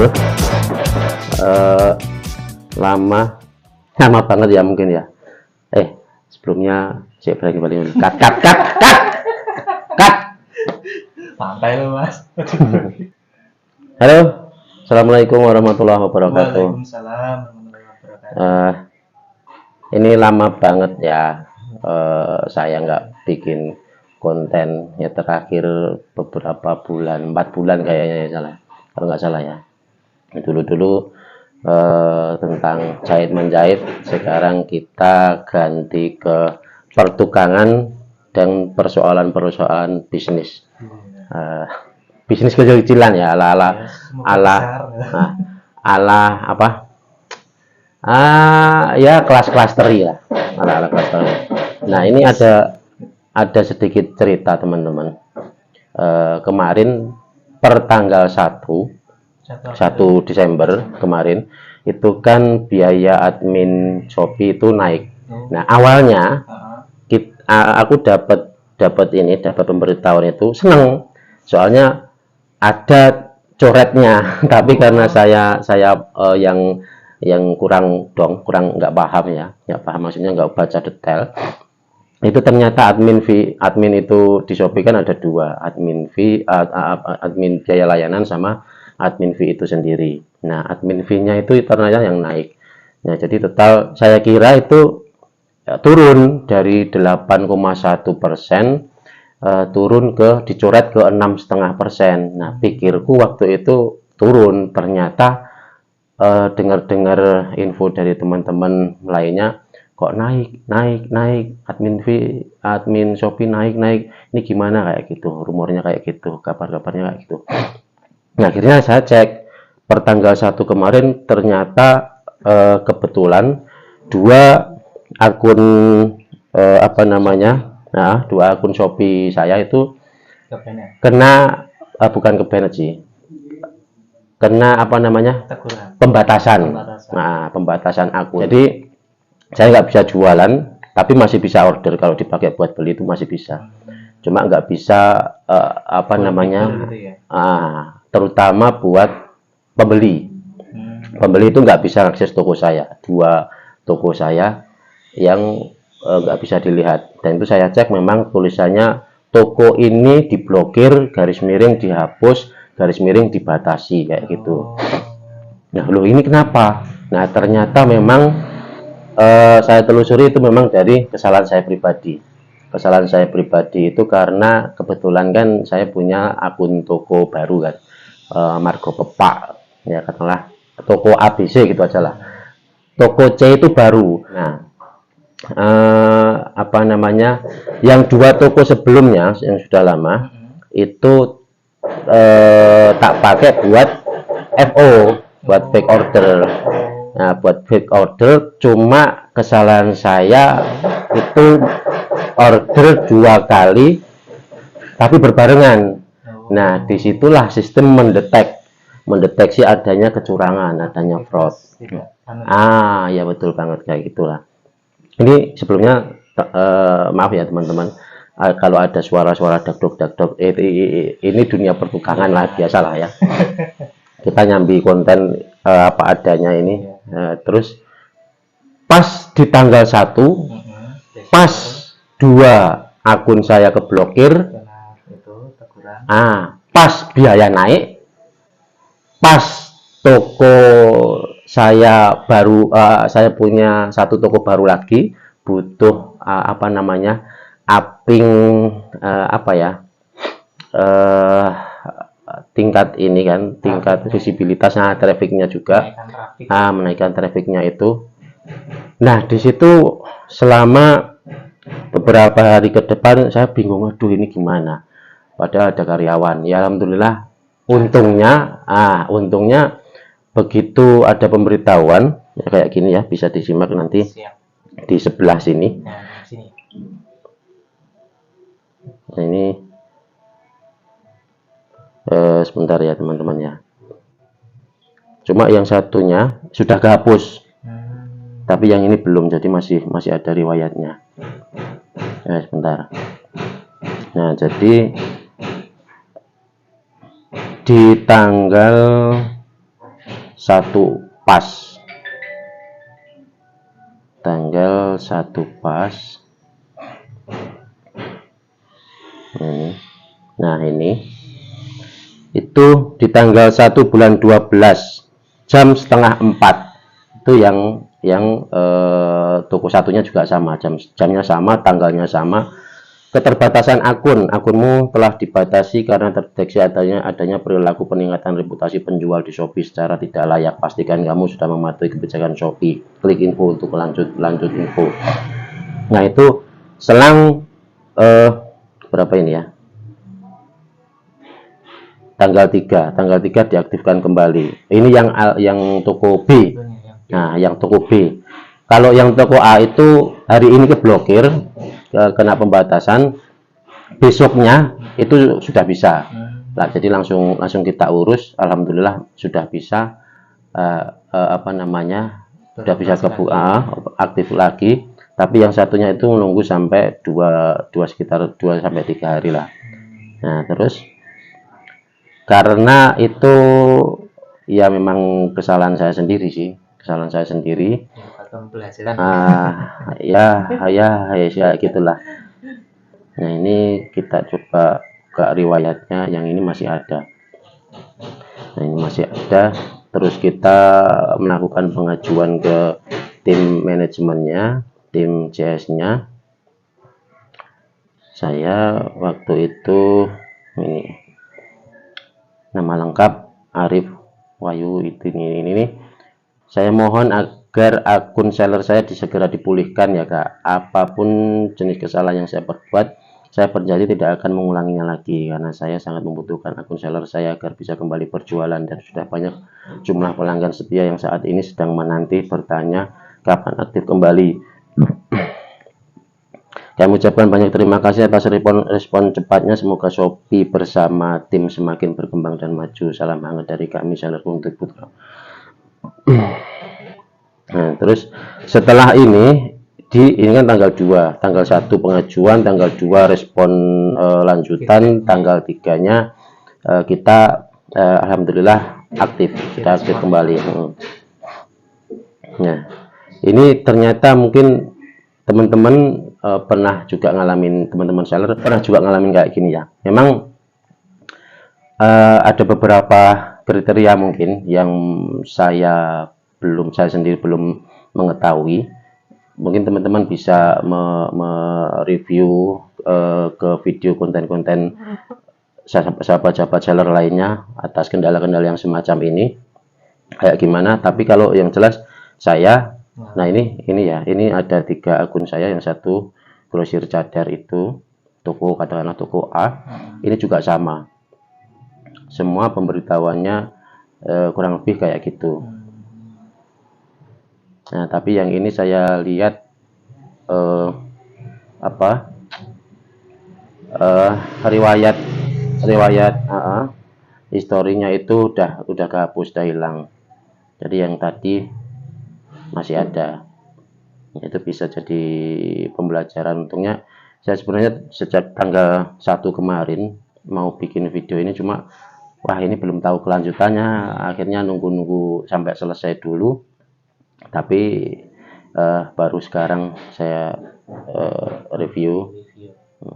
Eh, lama banget ya mungkin ya. Sebelumnya saya berani balik cut. Santai lu mas. Halo, assalamualaikum warahmatullahi wabarakatuh. Waalaikumsalam warahmatullahi wabarakatuh. Ini lama banget ya. Saya nggak bikin konten ya, terakhir beberapa bulan, 4 bulan kayaknya ya, salah kalau nggak salah ya. Dulu tentang jahit menjahit, sekarang kita ganti ke pertukangan dan persoalan bisnis. Bisnis kecil-kecilan ya, ya kelas teri ya, ala kelas teri. Nah, ini ada sedikit cerita teman-teman. Kemarin per tanggal 1 Desember kemarin itu kan biaya admin Shopee itu naik. Nah, awalnya aku dapat pemberitahuan itu seneng, soalnya ada coretnya. Tapi karena saya yang kurang nggak paham ya, maksudnya nggak baca detail. Itu ternyata admin itu di Shopee kan ada dua, admin biaya layanan sama admin fee itu sendiri. Nah, admin fee-nya itu ternyata yang naik. Nah, jadi total saya kira itu turun dari 8,1%, turun dicoret ke 6,5%. Nah, pikirku waktu itu turun, ternyata dengar-dengar info dari teman-teman lainnya, kok naik admin Shopee naik, ini gimana, kayak gitu, rumornya kayak gitu, kabarnya kayak gitu. Nah, akhirnya saya cek per tanggal 1 kemarin, ternyata kebetulan dua akun dua akun Shopee saya itu kena bukan kebanet sih, kena pembatasan. Nah, pembatasan akun. Jadi saya nggak bisa jualan, tapi masih bisa order. Kalau dipakai buat beli itu masih bisa, cuma nggak bisa terutama buat pembeli. Pembeli itu nggak bisa akses toko saya, dua toko saya yang nggak bisa dilihat. Dan itu saya cek, memang tulisannya toko ini diblokir, garis miring dihapus, garis miring dibatasi, kayak gitu. Nah, loh, ini kenapa? Nah, ternyata memang saya telusuri itu memang dari kesalahan saya pribadi. Kesalahan saya pribadi itu karena kebetulan kan saya punya akun toko baru kan, Margo Pepak ya, katakanlah toko ABC gitu aja lah. Toko C itu baru. Nah, yang dua toko sebelumnya yang sudah lama itu tak pakai buat FO, buat back order. Nah, buat back order, cuma kesalahan saya itu order 2 kali tapi berbarengan. Nah, disitulah sistem mendeteksi adanya kecurangan, adanya fraud. Ya betul banget, kayak gitulah. Ini sebelumnya maaf ya teman-teman, kalau ada suara-suara dakdok, ini dunia pertukangan lah, biasalah ya. Kita nyambi konten apa adanya ini. Terus pas di tanggal 1, pas 2 akun saya keblokir, pas biaya naik, pas toko saya baru, saya punya 1 toko baru lagi, butuh tingkat visibilitasnya, trafficnya juga, menaikkan trafficnya itu. Nah, di situ selama beberapa hari ke depan saya bingung, aduh ini gimana, padahal ada karyawan. Ya alhamdulillah, untungnya begitu ada pemberitahuan ya, kayak gini ya, bisa disimak nanti. Di sebelah sini. Nah, ini sebentar ya teman-teman ya, cuma yang satunya sudah kehapus, tapi yang ini belum, jadi masih ada riwayatnya. Sebentar. Nah, jadi di tanggal 1 pas. Tanggal 1 pas. Ini. Nah, ini. Itu di tanggal 1 bulan 12 jam setengah 4. Itu yang toko satunya juga sama, jamnya sama, tanggalnya sama. Keterbatasan akunmu telah dibatasi karena terdeteksi adanya perilaku peningkatan reputasi penjual di Shopee secara tidak layak. Pastikan kamu sudah mematuhi kebijakan Shopee. Klik info untuk lanjut info. Nah, itu selang berapa ini ya? Tanggal 3 diaktifkan kembali. Ini yang toko B. Nah, yang toko B. Kalau yang toko A itu hari ini keblokir, kena pembatasan, besoknya itu sudah bisa. Nah, jadi langsung kita urus, alhamdulillah sudah bisa sudah bisa aktif lagi. Tapi yang satunya itu menunggu sampai sekitar 2 sampai 3 hari lah. Nah, terus karena itu ya memang kesalahan saya sendiri sih, ya gitulah. Nah, ini kita coba ke riwayatnya, yang ini masih ada. Terus kita melakukan pengajuan ke tim manajemennya, tim CS-nya. Saya waktu itu ini nama lengkap Arif Wahyu ini. Saya mohon agar akun seller saya segera dipulihkan ya Kak. Apapun jenis kesalahan yang saya perbuat, saya berjanji tidak akan mengulanginya lagi karena saya sangat membutuhkan akun seller saya agar bisa kembali berjualan, dan sudah banyak jumlah pelanggan setia yang saat ini sedang menanti bertanya kapan aktif kembali. Kami ucapkan banyak terima kasih atas respon cepatnya. Semoga Shopee bersama tim semakin berkembang dan maju. Salam hangat dari kami, seller untuk Putra. Nah, terus setelah ini kan tanggal 2, tanggal 1 pengajuan, tanggal 2 respon lanjutan, tanggal 3-nya kita alhamdulillah kita aktif kembali. Nah, ini ternyata mungkin teman-teman pernah juga ngalamin, teman-teman seller pernah juga ngalamin kayak gini ya. Memang ada beberapa kriteria mungkin yang saya sendiri belum mengetahui. Mungkin teman-teman bisa mereview ke video konten-konten sahabat-sahabat seller lainnya atas kendala-kendala yang semacam ini kayak gimana. Tapi kalau yang jelas saya, nah ini ada 3 akun saya. Yang satu grosir cadar, itu toko, katakanlah toko A, ini juga sama, semua pemberitahuannya kurang lebih kayak gitu. Nah, tapi yang ini saya lihat riwayat historinya itu udah kehapus, udah hilang. Jadi yang tadi masih ada. Itu bisa jadi pembelajaran. Untungnya saya sebenarnya sejak tanggal 1 kemarin mau bikin video ini, cuma wah ini belum tahu kelanjutannya, akhirnya nunggu sampai selesai dulu. Tapi baru sekarang saya review.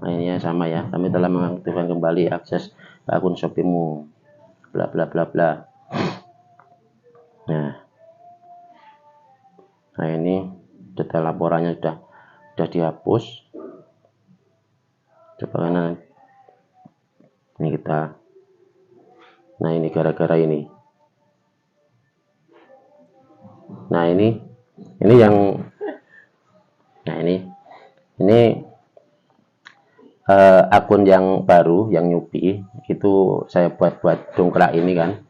Ini sama ya, kami telah mengaktifkan kembali akses ke akun Shopee-mu, bla bla bla bla. Nah, ini detail laporannya sudah dihapus. Coba kanan. Ini kita. Nah, ini gara-gara ini. Nah, ini yang. Nah, ini akun yang baru, yang newbie itu saya buat dongkrak ini kan.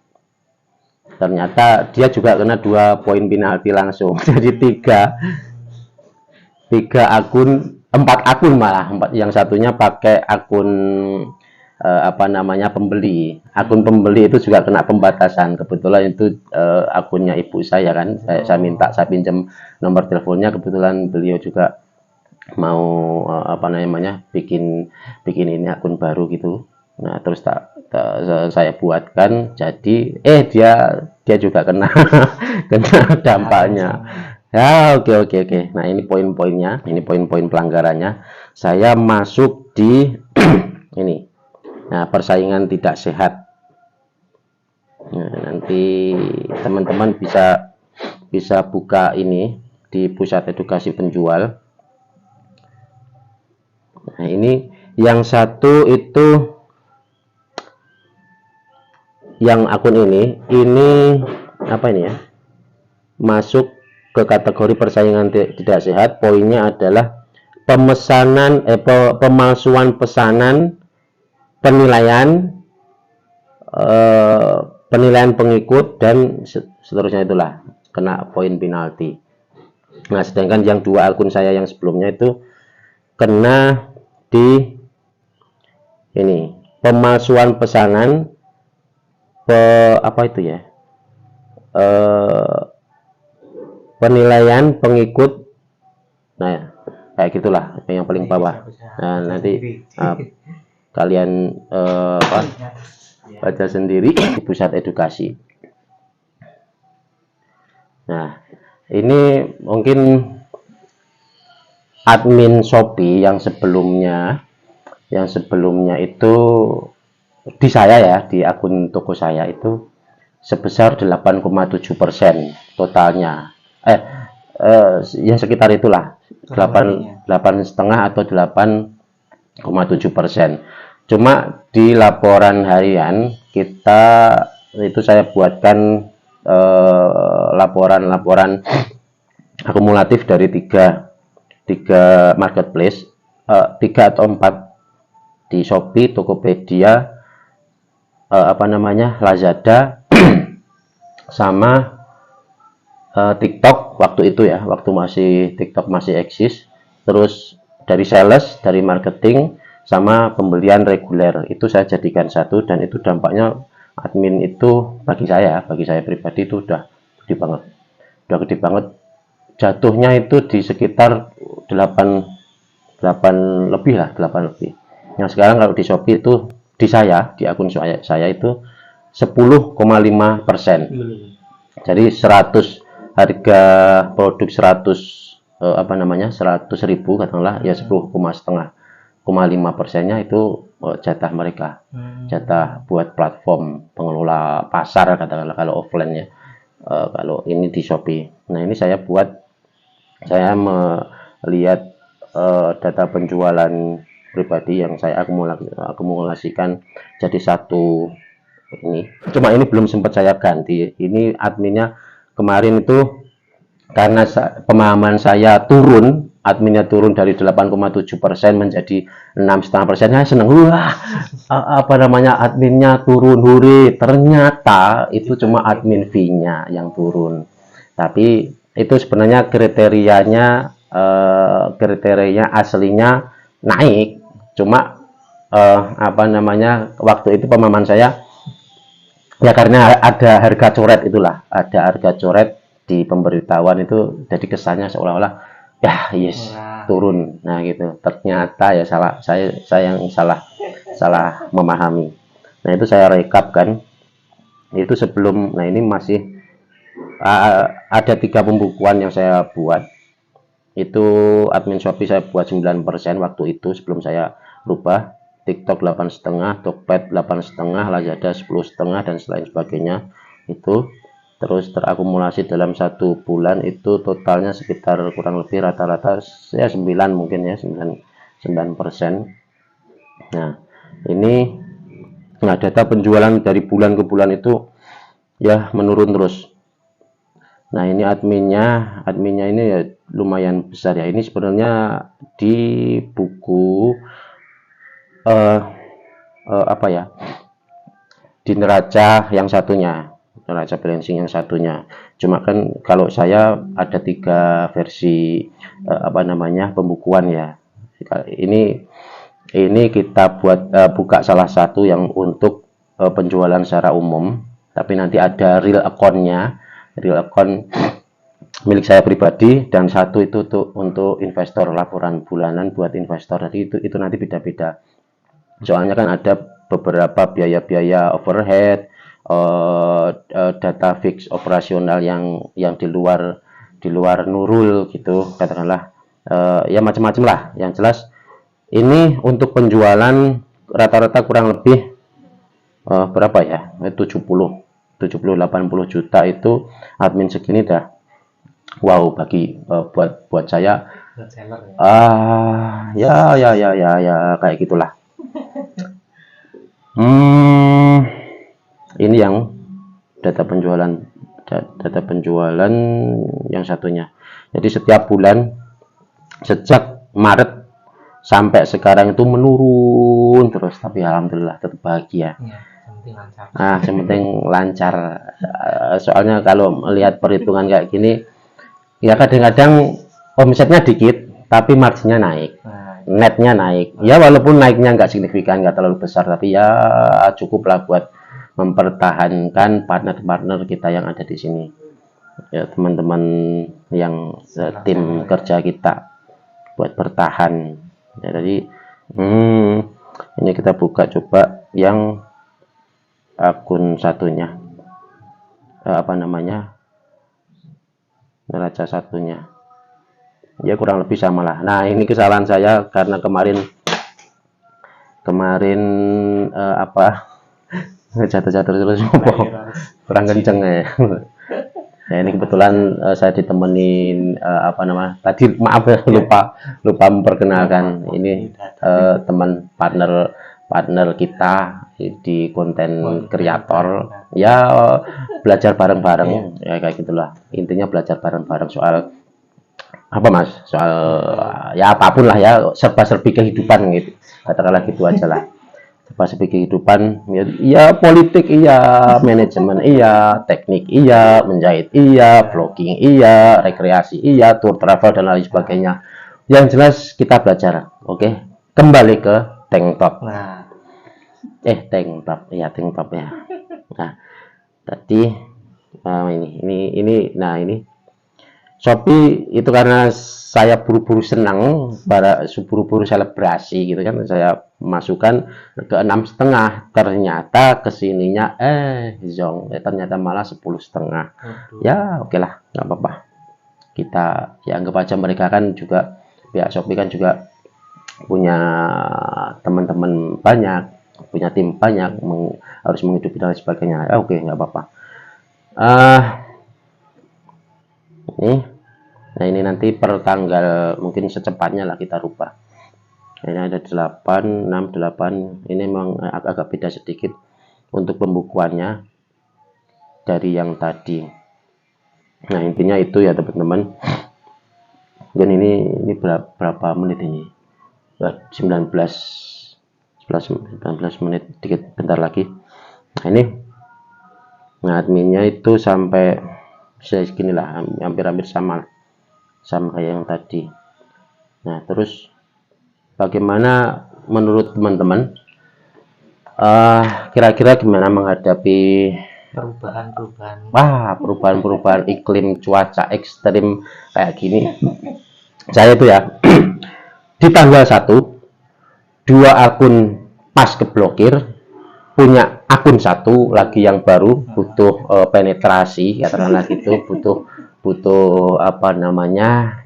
Ternyata dia juga kena 2 poin penalti langsung. Jadi 4 akun malah. Yang satunya pakai akun pembeli. Akun pembeli itu juga kena pembatasan. Kebetulan itu akunnya ibu saya kan. Saya pinjam nomor teleponnya. Kebetulan beliau juga mau bikin ini akun baru gitu. Nah, terus saya buatkan, jadi dia dia juga kena kena dampaknya. Ya, oke. Nah, ini poin-poinnya, ini poin-poin pelanggarannya. Saya masuk di ini. Nah, persaingan tidak sehat. Nah, nanti teman-teman bisa buka ini di Pusat Edukasi Penjual. Nah, ini yang satu itu yang akun ini apa ini ya? Masuk ke kategori persaingan tidak sehat. Poinnya adalah pemesanan pemalsuan pesanan, penilaian penilaian pengikut dan seterusnya, itulah kena poin penalti. Nah, sedangkan yang dua akun saya yang sebelumnya itu kena di ini pemalsuan pesanan, apa itu ya, penilaian pengikut. Nah, kayak gitulah yang paling bawah. Nah, nanti kalian baca sendiri di Pusat Edukasi. Nah, ini mungkin admin Shopee yang sebelumnya itu di saya ya, di akun toko saya itu sebesar 8,7% totalnya. Ya sekitar itulah, 8,5 atau 8,7%. Cuma di laporan harian kita itu saya buatkan laporan akumulatif dari tiga marketplace, 3 atau 4 di Shopee, Tokopedia, Lazada sama TikTok waktu itu ya, waktu TikTok masih eksis. Terus dari sales, dari marketing, sama pembelian reguler itu saya jadikan satu, dan itu dampaknya admin itu bagi saya pribadi itu udah gede banget. Jatuhnya itu di sekitar 8 lebih. Nah, sekarang kalau di Shopee itu di akun saya itu 10,5%. Jadi 100 harga produk 100.000 katakanlah ya, 10,5%-nya itu jatah mereka, jatah buat platform pengelola pasar katakanlah kalau offline ya. Kalau ini di Shopee. Nah, ini saya melihat data penjualan pribadi yang saya akumulasikan jadi satu ini. Cuma ini belum sempat saya ganti. Ini adminnya kemarin itu karena pemahaman saya turun, adminnya turun dari 8,7% menjadi 6,5%. Saya seneng, wah, adminnya turun, hore. Ternyata itu cuma admin fee-nya yang turun. Tapi itu sebenarnya kriteria aslinya naik. Cuma waktu itu pemahaman saya ya, karena ada harga coret, ada harga coret di pemberitahuan itu, jadi kesannya seolah-olah ya turun. Nah gitu, ternyata ya saya yang salah memahami. Nah, itu saya rekap kan, itu sebelum. Nah, ini masih ada 3 pembukuan yang saya buat. Itu admin Shopee saya buat 9% waktu itu sebelum saya rubah. TikTok 8,5, Tokped 8,5, Lazada 10,5 dan selain sebagainya. Itu terus terakumulasi dalam 1 bulan itu totalnya sekitar kurang lebih rata-rata ya 9 mungkin ya, 9%. Nah, ini data penjualan dari bulan ke bulan itu ya menurun terus. Nah, ini adminnya ini ya lumayan besar ya. Ini sebenarnya di buku di neraca yang satunya, neraca balancing yang satunya. Cuma kan kalau saya ada 3 versi pembukuan ya. Ini kita buka salah satu yang untuk penjualan secara umum, tapi nanti ada real account milik saya pribadi, dan satu itu untuk investor, laporan bulanan buat investor. Jadi itu nanti beda-beda. Soalnya kan ada beberapa biaya-biaya overhead, data fix operasional yang di luar Nurul gitu katakanlah, ya macam-macam lah. Yang jelas ini untuk penjualan rata-rata kurang lebih berapa ya, 70-80 juta itu admin segini dah wow bagi buat saya. Ya kayak gitulah. Ini yang data penjualan yang satunya. Jadi setiap bulan sejak Maret sampai sekarang itu menurun terus, tapi alhamdulillah tetap bahagia. Yang penting lancar. Soalnya kalau melihat perhitungan kayak gini, ya kadang-kadang omsetnya dikit, tapi marginnya naik, netnya naik. Ya walaupun naiknya nggak signifikan, nggak terlalu besar, tapi ya cukuplah buat mempertahankan partner-partner kita yang ada di sini. Ya teman-teman yang tim kerja kita buat bertahan. Ya, jadi ini kita buka coba yang akun satunya, apa namanya, neraca satunya. Ya kurang lebih sama lah. Nah ini kesalahan saya karena kemarin jatuh-jatuh terus kurang kenceng ya. Ya ini kebetulan saya ditemenin tadi maaf ya, lupa memperkenalkan. Ini teman partner kita di konten kreator. Ya belajar bareng-bareng ya kayak gitulah. Intinya belajar bareng-bareng soal apa Mas? Soal ya apapun lah ya, serba-serbi kehidupan gitu. Katakanlah gitu aja lah. Serba-serbi kehidupan, ya politik iya, manajemen iya, teknik iya, menjahit iya, vlogging iya, rekreasi iya, tour travel dan lain sebagainya. Yang jelas kita belajar. Oke. Kembali ke tank top. Tank top ya. Nah, tadi ini Shopee itu karena saya buru-buru senang, buru-buru selebrasi gitu kan, saya masukkan ke 6,5, ternyata kesininya zong, ternyata malah 10,5. Ya oke lah, nggak apa-apa, kita ya anggap aja mereka kan juga, pihak Shopee kan juga punya teman-teman banyak, punya tim banyak, harus menghidupi dan sebagainya. Oke, nggak apa-apa. Nah ini nanti per tanggal mungkin secepatnya lah kita rubah. Ini ada 8, 6, 8. Ini memang agak beda sedikit untuk pembukuannya dari yang tadi. Nah intinya itu ya teman-teman. Dan ini berapa menit ini? 19 menit, dikit bentar lagi. Nah ini adminnya itu sampai segini lah, hampir-hampir sama kayak yang tadi. Nah terus bagaimana menurut teman-teman, kira-kira gimana menghadapi perubahan iklim cuaca ekstrim kayak gini? Saya itu ya di tanggal 1 2 akun pas keblokir, punya akun satu lagi yang baru, butuh penetrasi katakanlah gitu, butuh apa namanya,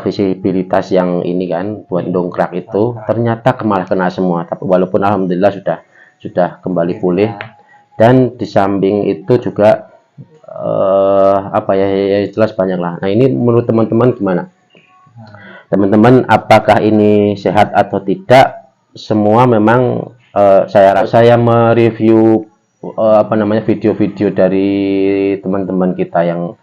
visibilitas yang ini kan buat dongkrak itu, ternyata malah kena semua. Tapi walaupun alhamdulillah sudah kembali pulih. Dan di samping itu juga ya jelas banyak lah. Nah ini menurut teman-teman gimana? Teman-teman apakah ini sehat atau tidak? Semua memang saya mereview video-video dari teman-teman kita yang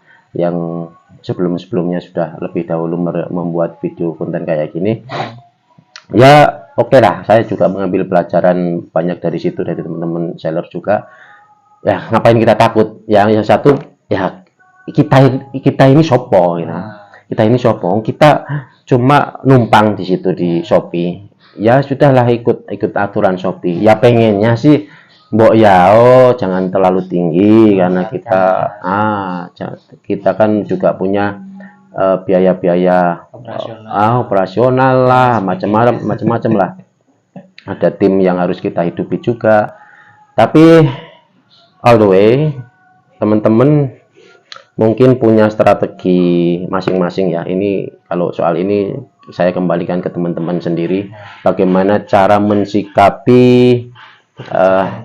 sebelumnya sudah lebih dahulu membuat video konten kayak gini. Ya oke lah, saya juga mengambil pelajaran banyak dari situ, dari teman-teman seller juga. Ya ngapain kita takut? Yang satu ya kita ini sopo gitu. Kita ini sopo, kita cuma numpang di situ di Shopee. Ya sudahlah, ikut aturan Shopee. Ya pengennya sih mbok ya jangan terlalu tinggi, karena kita kan juga punya biaya-biaya operasional lah, macam-macam lah. Ada tim yang harus kita hidupi juga. Tapi all the way. Teman-teman mungkin punya strategi masing-masing ya. Ini kalau soal ini saya kembalikan ke teman-teman sendiri. Bagaimana cara mensikapi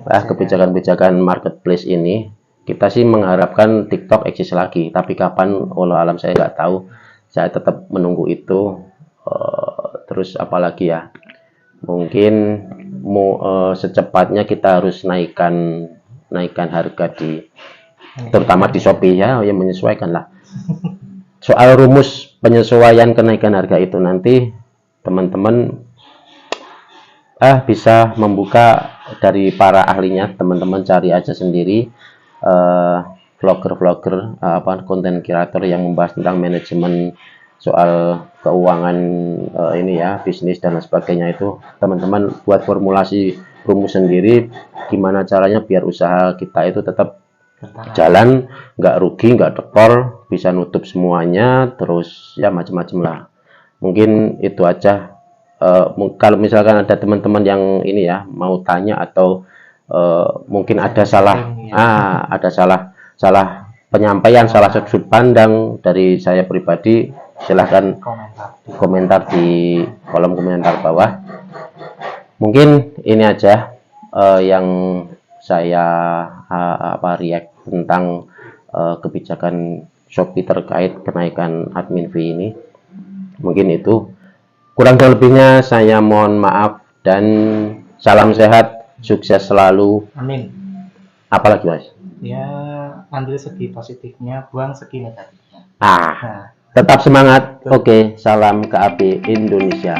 kebijakan-kebijakan marketplace ini. Kita sih mengharapkan TikTok eksis lagi, tapi kapan, walau alam saya nggak tahu. Saya tetap menunggu itu. Terus apalagi ya, mungkin secepatnya kita harus naikkan harga terutama di Shopee ya, yang menyesuaikan lah. Soal rumus penyesuaian kenaikan harga itu nanti teman-teman bisa membuka dari para ahlinya. Teman-teman cari aja sendiri vlogger-vlogger konten kreator yang membahas tentang manajemen soal keuangan ini ya, bisnis dan sebagainya. Itu teman-teman buat formulasi rumus sendiri gimana caranya biar usaha kita itu tetap jalan, nggak rugi, nggak tekor, bisa nutup semuanya, terus ya macam-macam lah. Mungkin itu aja. Kalau misalkan ada teman-teman yang ini ya mau tanya atau mungkin ada salah penyampaian, salah sudut pandang dari saya pribadi, silahkan komentar di kolom komentar bawah. Mungkin ini aja yang saya react tentang kebijakan Shopee terkait kenaikan admin fee ini. Mungkin itu, kurang lebihnya saya mohon maaf dan salam sehat, sukses selalu. Amin. Apalagi Mas? Ya, ambil segi positifnya, buang segi negatifnya. Tetap semangat. Oke, salam KAP Indonesia.